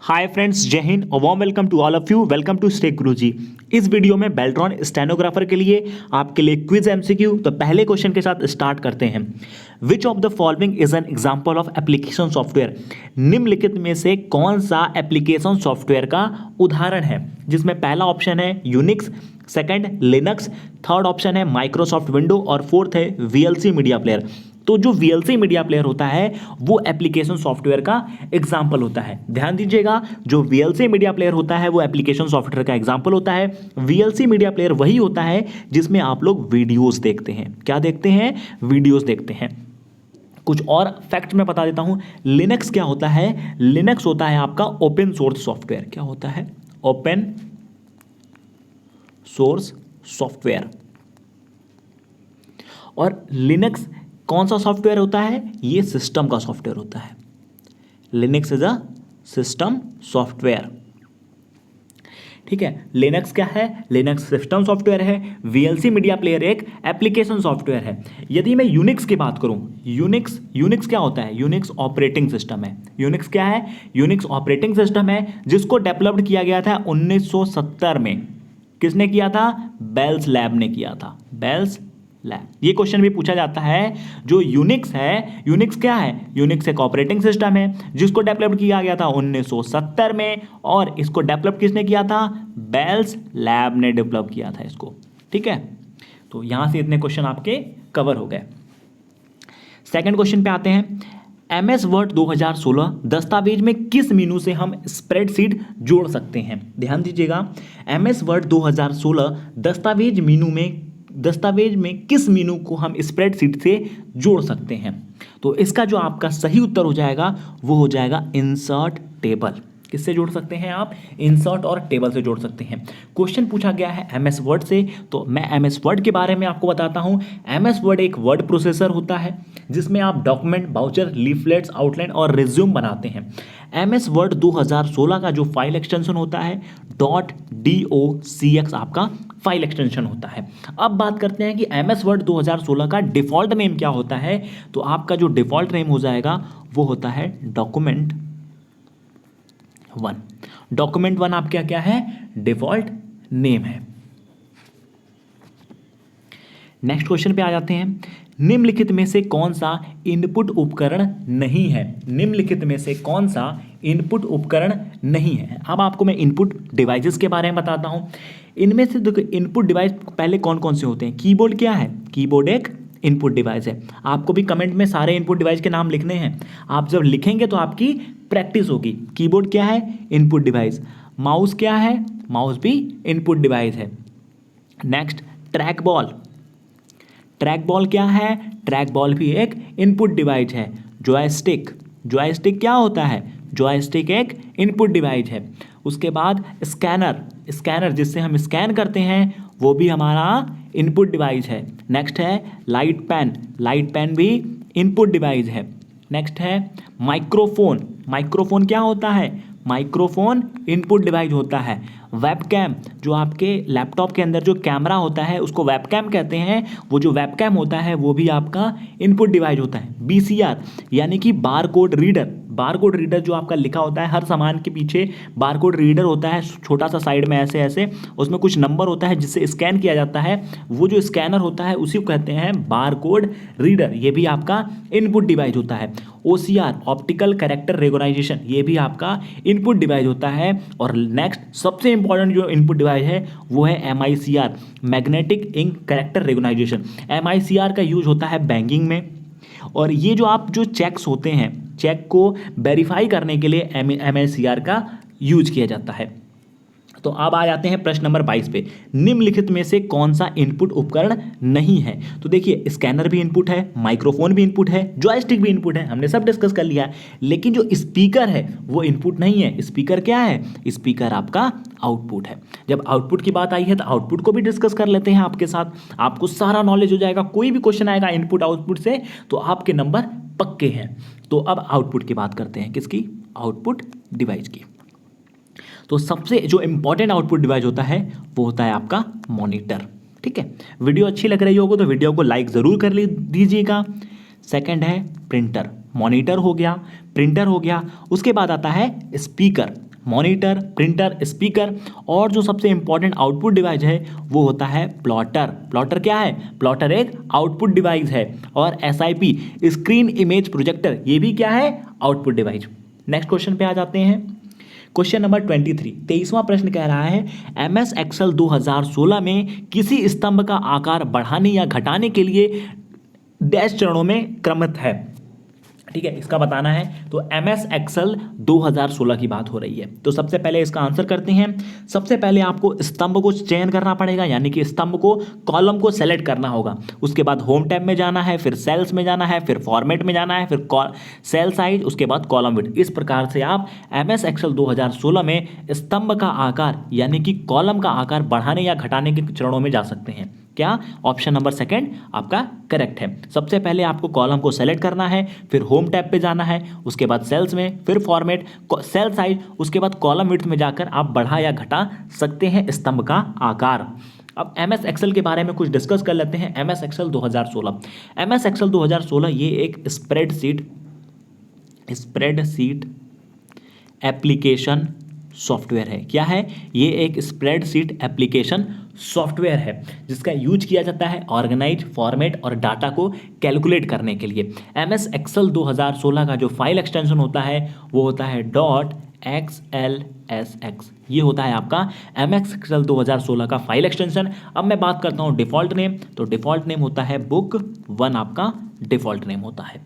Hi friends, जय हिंद और warm welcome to all of you. Welcome to stake Guruji. इस वीडियो में बेल्ट्रॉन स्टेनोग्राफर के लिए आपके लिए क्विज एमसीक्यू। तो पहले क्वेश्चन के साथ स्टार्ट करते हैं। विच of the following is an example of application software? निम्नलिखित में से कौन सा एप्लीकेशन सॉफ्टवेयर का उदाहरण है? जिसमें पहला ऑप्शन है Unix, second Linux, third option है माइक्रोसॉफ्ट विंडो और फोर्थ है वीएलसी मीडिया प्लेयर। तो जो VLC मीडिया प्लेयर होता है वो एप्लीकेशन सॉफ्टवेयर का एग्जाम्पल होता है। ध्यान दीजिएगा, जो VLC मीडिया प्लेयर होता है वो एप्लीकेशन सॉफ्टवेयर का एग्जाम्पल होता है। VLC मीडिया प्लेयर वही होता है जिसमें आप लोग वीडियोस देखते हैं। क्या देखते हैं? वीडियोस देखते हैं। कुछ और फैक्ट मैं बता देता हूं। लिनक्स क्या होता है? लिनक्स होता है आपका ओपन सोर्स सॉफ्टवेयर। क्या होता है? Open source software. और लिनक्स कौन सा सॉफ्टवेयर होता है? ये सिस्टम का सॉफ्टवेयर होता है। Linux is a system software. ठीक है, लिनक्स क्या है? लिनक्स सिस्टम सॉफ्टवेयर है। VLC मीडिया प्लेयर एक एप्लीकेशन सॉफ्टवेयर है। यदि मैं यूनिक्स की बात करूं, यूनिक्स क्या होता है? यूनिक्स ऑपरेटिंग सिस्टम है। यूनिक्स क्या है? यूनिक्स ऑपरेटिंग सिस्टम है जिसको डेवलप्ड किया गया था 1970 में। किसने किया था? बेल्स लैब ने किया था। Bells lab. ये क्वेश्चन भी पूछा जाता है। जो यूनिक्स है, यूनिक्स क्या है? यूनिक्स एक ऑपरेटिंग सिस्टम है जिसको डेवलप किया गया था 1970 में, और इसको डेवलप किसने किया था? बेल्स लैब ने डेवलप किया था इसको। ठीक है, तो यहां से इतने क्वेश्चन आपके कवर हो गए। सेकंड क्वेश्चन पे आते हैं। MS वर्ड 2016 दस्तावेज में किस मेनू से हम स्प्रेडशीट जोड़ सकते हैं? ध्यान दीजिएगा, MS वर्ड 2016 दस्तावेज में किस मेनू को हम स्प्रेडशीट से जोड़ सकते हैं? तो इसका जो आपका सही उत्तर हो जाएगा वो हो जाएगा इंसर्ट टेबल। किससे जोड़ सकते हैं आप? इंसर्ट और टेबल से जोड़ सकते हैं। क्वेश्चन पूछा गया है MS वर्ड से, तो मैं MS वर्ड के बारे में आपको बताता हूं। MS वर्ड एक वर्ड प्रोसेसर होता है जिसमें आप डॉक्यूमेंट, बाउचर, लीफलेट्स, आउटलाइन और रिज्यूम बनाते हैं। MS वर्ड 2016 का जो फाइल एक्सटेंशन होता है .docx आपका फाइल एक्सटेंशन होता है। अब बात करते हैं कि MS वर्ड 2016 का डिफॉल्ट नेम क्या होता है। तो आपका जो डिफॉल्ट नेम हो जाएगा वो होता है डॉक्यूमेंट 1। डॉक्यूमेंट 1 आपका क्या है? डिफॉल्ट नेम है। नेक्स्ट क्वेश्चन पे आ जाते हैं। निम्नलिखित में से कौन सा इनपुट उपकरण नहीं है? निम्नलिखित में से कौन सा इनपुट उपकरण नहीं है? अब आपको मैं इनपुट डिवाइसेस के बारे में बताता हूं। इनमें से देखो, इनपुट डिवाइस पहले कौन कौन से होते हैं? कीबोर्ड क्या है? कीबोर्ड एक इनपुट डिवाइस है। आपको भी कमेंट में सारे इनपुट डिवाइस के नाम लिखने हैं। आप जब लिखेंगे तो आपकी प्रैक्टिस होगी। कीबोर्ड क्या है? Input device. माउस क्या है? माउस भी इनपुट डिवाइस है। Next, track ball. Track ball क्या है? ट्रैक बॉल भी एक इनपुट डिवाइस है। जॉयस्टिक। जॉयस्टिक क्या होता है? जॉयस्टिक एक इनपुट डिवाइस है। उसके बाद स्कैनर। स्कैनर जिससे हम स्कैन करते हैं वो भी हमारा इनपुट डिवाइस है। नेक्स्ट है लाइट पेन। लाइट पेन भी इनपुट डिवाइस है। नेक्स्ट है माइक्रोफोन। माइक्रोफोन क्या होता है? माइक्रोफोन इनपुट डिवाइस होता है। वेबकैम, जो आपके लैपटॉप के अंदर जो कैमरा होता है उसको वेबकैम कहते हैं। वो जो वेबकैम होता है वो भी आपका इनपुट डिवाइस होता है। BCR यानी कि बारकोड रीडर। बारकोड रीडर जो आपका लिखा होता है, हर सामान के पीछे बारकोड रीडर होता है, छोटा सा साइड में ऐसे ऐसे, उसमें कुछ नंबर होता है जिससे स्कैन किया जाता है। वो जो स्कैनर होता है उसी को कहते हैं बारकोड रीडर। ये भी आपका इनपुट डिवाइस होता है। OCR ऑप्टिकल कैरेक्टर रिकॉग्निशन, ये भी आपका इनपुट डिवाइस होता है। और नेक्स्ट सबसे इंपॉर्टेंट जो इनपुट डिवाइस है वो है MICR, magnetic ink character recognition. MICR का यूज होता है बैंकिंग में। और ये जो आप जो चेक्स होते हैं, चेक को वेरीफाई करने के लिए MICR का यूज किया जाता है। तो अब आ जाते हैं प्रश्न नंबर 22 पे। निम्नलिखित में से कौन सा इनपुट उपकरण नहीं है? तो देखिए, स्कैनर भी इनपुट है, माइक्रोफोन भी इनपुट है, जॉयस्टिक भी इनपुट है, हमने सब डिस्कस कर लिया है। लेकिन जो स्पीकर है वो इनपुट नहीं है। स्पीकर क्या है? स्पीकर आपका आउटपुट है। जब आउटपुट की बात आई है तो आउटपुट को भी डिस्कस कर लेते हैं आपके साथ। आपको सारा नॉलेज हो जाएगा। कोई भी क्वेश्चन आएगा इनपुट आउटपुट से तो आपके नंबर पक्के हैं। तो अब आउटपुट की बात करते हैं। किसकी? आउटपुट डिवाइस की। तो सबसे जो इंपॉर्टेंट आउटपुट डिवाइस होता है वो होता है आपका मॉनिटर। ठीक है, वीडियो अच्छी लग रही होगी तो वीडियो को लाइक ज़रूर कर दीजिएगा। सेकंड है प्रिंटर। मॉनिटर हो गया, प्रिंटर हो गया। उसके बाद आता है स्पीकर। मॉनिटर, प्रिंटर, स्पीकर, और जो सबसे इंपॉर्टेंट आउटपुट डिवाइस है वो होता है प्लॉटर। प्लॉटर क्या है? प्लॉटर एक आउटपुट डिवाइस है। और SIP स्क्रीन इमेज प्रोजेक्टर ये भी क्या है? Output device. नेक्स्ट क्वेश्चन पे आ जाते हैं। क्वेश्चन नंबर 23, 23वां प्रश्न कह रहा है MS एक्सेल 2016 में किसी स्तंभ का आकार बढ़ाने या घटाने के लिए डैश चरणों में क्रमित है। ठीक है, इसका बताना है। तो MS एक्सेल 2016 की बात हो रही है। तो सबसे पहले इसका आंसर करते हैं। सबसे पहले आपको स्तंभ को चयन करना पड़ेगा, यानी कि स्तंभ को, कॉलम को सेलेक्ट करना होगा। उसके बाद होम टैब में जाना है, फिर सेल्स में जाना है, फिर फॉर्मेट में जाना है, फिर सेल साइज, उसके बाद कॉलम विड्थ। इस प्रकार से आप MS एक्सेल 2016 में स्तंभ का आकार यानी कि कॉलम का आकार बढ़ाने या घटाने के चरणों में जा सकते हैं। क्या? ऑप्शन नंबर सेकंड आपका करेक्ट है। सबसे पहले आपको कॉलम को सेलेक्ट करना है, फिर होम टैब पे जाना है, उसके बाद सेल्स में, फिर फॉर्मेट, सेल साइज, उसके बाद कॉलम विड्थ में जाकर आप बढ़ा या घटा सकते हैं स्तंभ का आकार। अब MS एक्सेल के बारे में कुछ डिस्कस कर लेते हैं। MS एक्सेल 2016, MS एक्सेल 2016 ये एक स्प्रेडशीट एप्लीकेशन सॉफ्टवेयर है। क्या है? ये एक स्प्रेडशीट एप्लीकेशन सॉफ्टवेयर है जिसका यूज किया जाता है ऑर्गेनाइज, फॉर्मेट और डाटा को कैलकुलेट करने के लिए। MS एक्सेल 2016 का जो फाइल एक्सटेंशन होता है वो होता है .xlsx। ये होता है आपका MS एक्सेल 2016 का फाइल एक्सटेंशन। अब मैं बात करता हूँ डिफ़ॉल्ट नेम। तो डिफ़ॉल्ट नेम होता है बुक 1, आपका डिफ़ॉल्ट नेम होता है।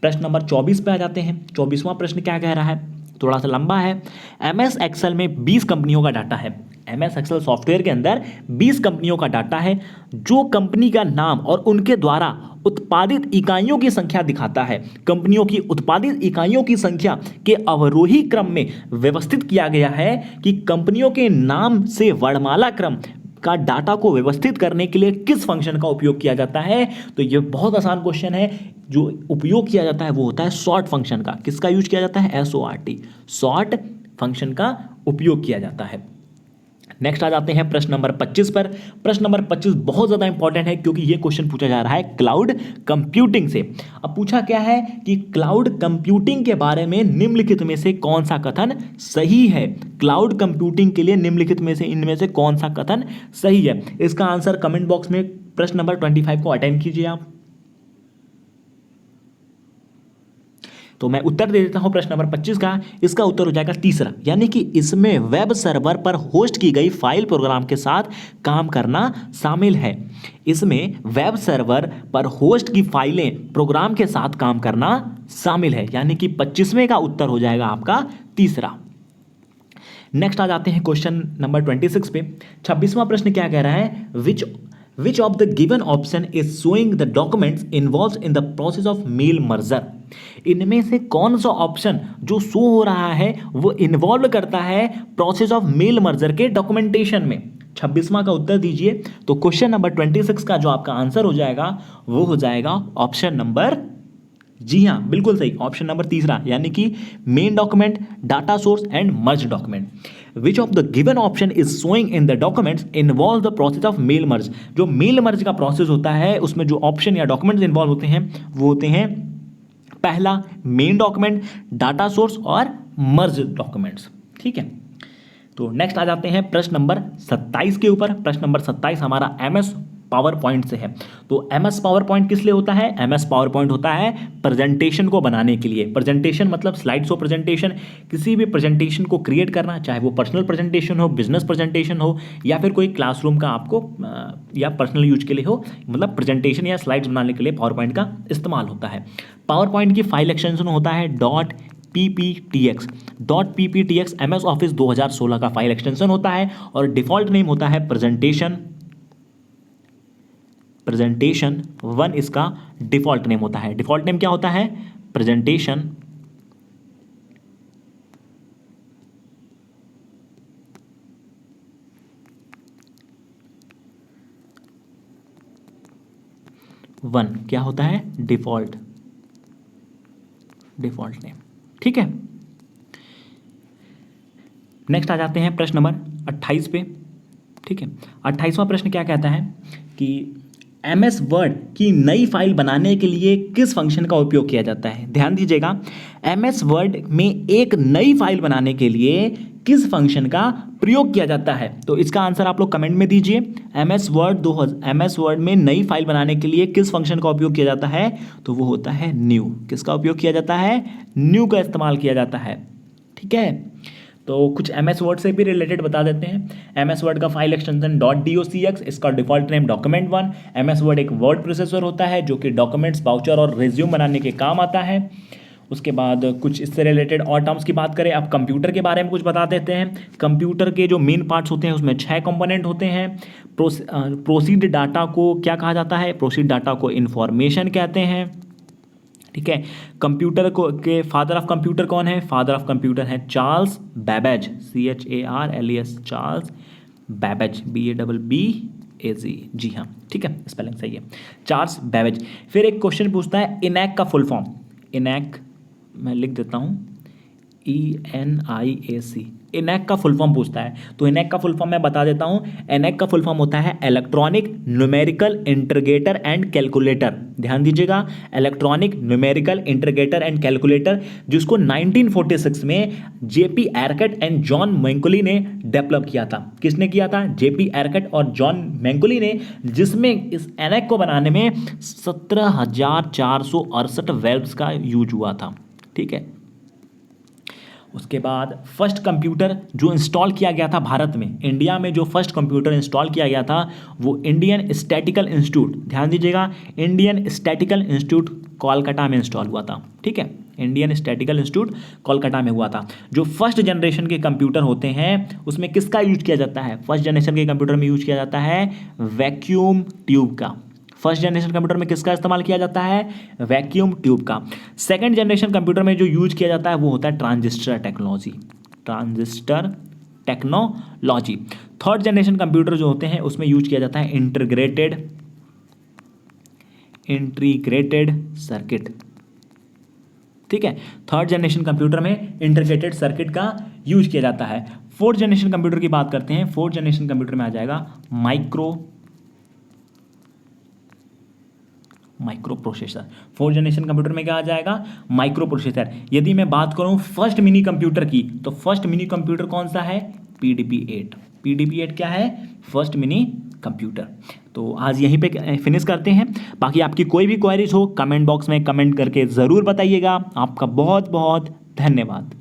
प्रश्न नंबर 24 पे आ जाते हैं। 24वां प्रश्न क्या कह रहा है? थोड़ा सा लंबा है। MS एक्सेल में 20 कंपनियों का डाटा है। MS एक्सेल सॉफ्टवेयर के अंदर 20 कंपनियों का डाटा है जो कंपनी का नाम और उनके द्वारा उत्पादित इकाइयों की संख्या दिखाता है। कंपनियों की उत्पादित इकाइयों की संख्या के अवरोही क्रम में व्यवस्थित किया गया है कि कंपनियों के नाम से वर्णमाला क्रम का डाटा को व्यवस्थित करने के लिए किस फंक्शन का उपयोग किया जाता है? तो ये बहुत आसान क्वेश्चन है। जो उपयोग किया जाता है वो होता है सॉर्ट फंक्शन का। किसका यूज किया जाता है? SORT, सॉर्ट फंक्शन का उपयोग किया जाता है। नेक्स्ट आ जाते हैं प्रश्न नंबर 25 पर। प्रश्न नंबर 25 बहुत ज़्यादा इंपॉर्टेंट है क्योंकि ये क्वेश्चन पूछा जा रहा है क्लाउड कंप्यूटिंग से। अब पूछा क्या है कि क्लाउड कंप्यूटिंग के बारे में निम्नलिखित में से कौन सा कथन सही है? क्लाउड कंप्यूटिंग के लिए निम्नलिखित में से इनमें से कौन सा कथन सही है? इसका आंसर कमेंट बॉक्स में प्रश्न नंबर 25 को अटेंड कीजिए आप। तो मैं उत्तर दे देता हूं प्रश्न नंबर 25 का। इसका उत्तर हो जाएगा तीसरा, यानी कि इसमें वेब सर्वर पर होस्ट की गई फाइल प्रोग्राम के साथ काम करना शामिल है। इसमें वेब सर्वर पर होस्ट की फाइलें प्रोग्राम के साथ काम करना शामिल है, यानी कि 25वें का उत्तर हो जाएगा आपका तीसरा। नेक्स्ट आ जाते हैं क्वेश्चन नंबर 26 पे। 26वां प्रश्न क्या कह रहा है? Which of the given option is showing the documents involved in the process of mail merger? इनमें से कौन सा ऑप्शन जो शो हो रहा है वो इन्वॉल्व करता है प्रोसेस ऑफ मेल मर्जर के डॉक्यूमेंटेशन में? 26वां का उत्तर दीजिए। तो क्वेश्चन नंबर 26 का जो आपका आंसर हो जाएगा वो हो जाएगा ऑप्शन नंबर, जी हाँ बिल्कुल सही, ऑप्शन नंबर तीसरा, यानी कि main document, data source and merge document. Which of the given option is showing in the documents involve the process of mail merge? जो मेल मर्ज का प्रोसेस होता है उसमें जो ऑप्शन या डॉक्यूमेंट्स इन्वॉल्व होते हैं वो होते हैं पहला मेन डॉक्यूमेंट, डाटा सोर्स और मर्ज डॉक्यूमेंट्स। ठीक है, तो नेक्स्ट आ जाते हैं प्रश्न नंबर 27 के ऊपर। प्रश्न नंबर 27 हमारा MS पावर पॉइंट से है। तो MS पावर पॉइंट किस लिए होता है? MS पावर पॉइंट होता है प्रेजेंटेशन को बनाने के लिए। प्रेजेंटेशन मतलब स्लाइड शो प्रेजेंटेशन, किसी भी प्रेजेंटेशन को क्रिएट करना, चाहे वो पर्सनल प्रेजेंटेशन हो, बिजनेस प्रेजेंटेशन हो, या फिर कोई क्लासरूम का आपको या पर्सनल यूज के लिए हो, मतलब प्रेजेंटेशन या स्लाइड्स बनाने के लिए पावर पॉइंट का इस्तेमाल होता है। पावर पॉइंट की फाइल एक्सटेंशन होता है .pptx MS ऑफिस 2016 का फाइल एक्सटेंशन होता है और डिफॉल्ट नेम होता है प्रेजेंटेशन 1 इसका डिफॉल्ट नेम होता है। डिफॉल्ट नेम क्या होता है? प्रेजेंटेशन 1 क्या होता है? Default name. ठीक है, नेक्स्ट आ जाते हैं प्रश्न नंबर 28 पे। ठीक है, 28वां प्रश्न क्या कहता है कि MS वर्ड की नई फाइल बनाने के लिए किस फंक्शन का उपयोग किया जाता है? ध्यान दीजिएगा, MS वर्ड में एक नई फाइल बनाने के लिए किस फंक्शन का प्रयोग किया जाता है? तो इसका आंसर आप लोग कमेंट में दीजिए। एमएस वर्ड में नई फाइल बनाने के लिए किस फंक्शन का उपयोग किया जाता है? तो वो होता है न्यू। किसका उपयोग किया जाता है? न्यू का इस्तेमाल किया जाता है। ठीक है, तो कुछ एमएस वर्ड से भी रिलेटेड बता देते हैं। एमएस वर्ड का फाइल एक्सटेंशन .docx, इसका default name document1। MS word एक वर्ड प्रोसेसर होता है जो कि डॉक्यूमेंट्स, वाउचर और रिज्यूम बनाने के काम आता है। उसके बाद कुछ इससे रिलेटेड और टर्म्स की बात करें, अब कंप्यूटर के बारे में कुछ बता देते हैं। कंप्यूटर के जो मेन पार्ट्स होते हैं उसमें 6 कंपोनेंट होते हैं। प्रोसीड डाटा को क्या कहा जाता है? प्रोसीड डाटा को इंफॉर्मेशन कहते हैं। ठीक है, कंप्यूटर को के फादर ऑफ कंप्यूटर कौन है? फादर ऑफ कंप्यूटर है Charles Babbage, CHARLES, Charles Babbage, BABBAG। जी हाँ, ठीक है, स्पेलिंग सही है, चार्ल्स बैबेज। फिर एक क्वेश्चन पूछता है ENIAC का फुल फॉर्म। ENIAC मैं लिख देता हूँ, ENIAC, ENIAC का फुल फॉर्म पूछता है। तो ENIAC का फुल फॉर्म मैं बता देता हूँ। ENIAC का फुल फॉर्म होता है electronic numerical integrator and calculator. ध्यान दीजिएगा, electronic numerical integrator and calculator, जिसको 1946 में JP एरकट एंड जॉन मैंकुली ने डेवलप किया था। किसने किया था? JP एरकट और जॉन मैंकुली ने, जिसमें इस ENIAC को बनाने में 17,468 वेल्व्स का यूज हुआ था। ठीक है, उसके बाद फर्स्ट कंप्यूटर जो इंस्टॉल किया गया था भारत में, इंडिया में जो फर्स्ट कंप्यूटर इंस्टॉल किया गया था वो इंडियन स्टैटिकल इंस्टीट्यूट, ध्यान दीजिएगा, इंडियन स्टैटिकल इंस्टीट्यूट कोलकाता में इंस्टॉल हुआ था। ठीक है, इंडियन स्टैटिकल इंस्टीट्यूट कोलकाता में हुआ था। जो फर्स्ट जनरेशन के कंप्यूटर होते हैं उसमें किसका यूज किया जाता है? फर्स्ट जनरेशन के कंप्यूटर में यूज किया जाता है वैक्यूम ट्यूब का। फर्स्ट जनरेशन कंप्यूटर में किसका इस्तेमाल किया जाता है? वैक्यूम ट्यूब का। सेकंड जनरेशन कंप्यूटर में जो यूज किया जाता है वो होता है transistor technology, transistor technology. Third generation computer जो होते हैं उसमें यूज किया जाता है इंटीग्रेटेड सर्किट। ठीक है, थर्ड जनरेशन कंप्यूटर में इंटीग्रेटेड सर्किट का यूज किया जाता है। फोर्थ जनरेशन कंप्यूटर की बात करते हैं। फोर्थ जनरेशन कंप्यूटर में आ जाएगा micro processor. Fourth generation computer में क्या आ जाएगा? Micro processor. यदि मैं बात करूं फर्स्ट मिनी कंप्यूटर की, तो फर्स्ट मिनी कंप्यूटर कौन सा है? PDP-8। PDP-8 क्या है? First mini computer. तो आज यहीं पे फिनिश करते हैं। बाकी आपकी कोई भी क्वेरीज हो कमेंट बॉक्स में कमेंट करके ज़रूर बताइएगा। आपका बहुत बहुत धन्यवाद।